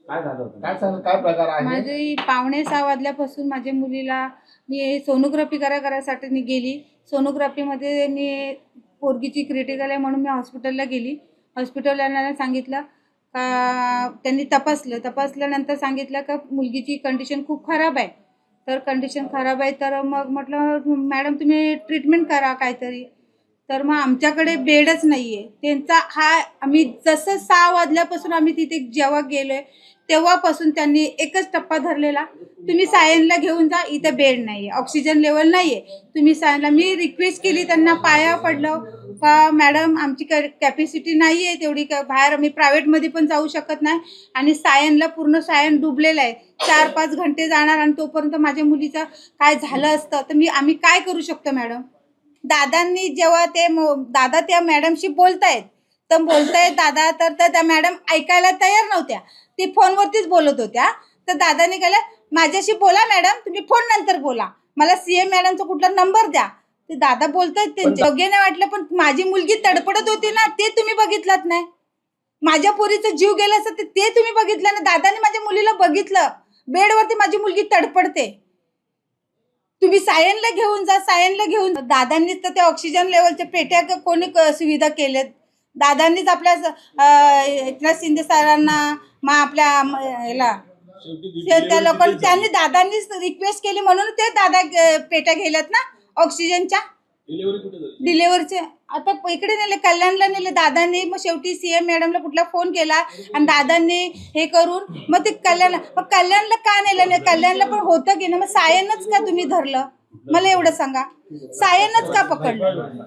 काय प्रकार आहे? माझी 5:45 वाजल्यापासून माझ्या मुलीला मी सोनोग्राफी करायसाठी गेली. सोनोग्राफीमध्ये मी पोरगीची क्रिटिकल आहे म्हणून मी हॉस्पिटलला गेली. हॉस्पिटलवाल्यांना सांगितलं का त्यांनी तपासल्यानंतर सांगितलं का मुलगीची कंडिशन खूप खराब आहे. तर कंडिशन खराब आहे तर मग म्हटलं मॅडम तुम्ही ट्रीटमेंट करा काहीतरी. तर मग आमच्याकडे बेडच नाही आहे. त्यांचा आम्ही जसं 6 वाजल्यापासून आम्ही तिथे जेव्हा गेलो आहे तेव्हापासून त्यांनी एकच टप्पा धरलेला, तुम्ही सायनला घेऊन जा, इथे बेड नाही आहे, ऑक्सिजन लेवल नाही आहे, तुम्ही सायनला. मी रिक्वेस्ट केली त्यांना, पाया पडलं का मॅडम आमची कॅपॅसिटी नाही आहे तेवढी, बाहेर आम्ही प्रायव्हेटमध्ये पण जाऊ शकत नाही आणि सायनला पूर्ण सायन डुबलेलं आहे. 4-5 घंटे जाणार आणि तोपर्यंत माझ्या मुलीचं काय झालं असतं तर आम्ही काय करू शकतो मॅडम. दादांनी जेव्हा दादा त्या मॅडमशी बोलतायत दादा, तर त्या मॅडम ऐकायला तयार नव्हत्या. ती फोनवरतीच बोलत होत्या. तर दादाने केलं, माझ्याशी बोला मॅडम, तुम्ही फोन नंतर बोला, मला सीएम मॅडमचा कुठला नंबर द्या. ते दादा बोलतायत त्यांचे योग्य नाही वाटलं, पण माझी मुलगी तडपडत होती ना, ते तुम्ही बघितलं नाही. माझ्या पोरीचा जीव गेला असं ते तुम्ही बघितलं ना. दादाने माझ्या मुलीला बघितलं, बेडवरती माझी मुलगी तडपडते, तुम्ही सायनला घेऊन जा, सायनला घेऊन. दादांनीच तर त्या ऑक्सिजन लेवलच्या पेट्या कोणी सुविधा केल्यात. दादांनीच आपल्या शिंदे सरांना मग आपल्या याला त्या लोकांनी दादांनीच रिक्वेस्ट केली म्हणून ते दादा पेट्या गेल्यात ना ऑक्सिजनच्या. डिलिव्हरीचे आता इकडे नेले, कल्याणला नेले दादांनी. मग शेवटी सीएम मॅडमला कुठला फोन केला आणि दादांनी हे करून मग ते कल्याणला का नेलं नाही. कल्याणला पण होतं की ना, मग सायनच का तुम्ही धरलं, मला एवढं सांगा. सायनच का पकडलं.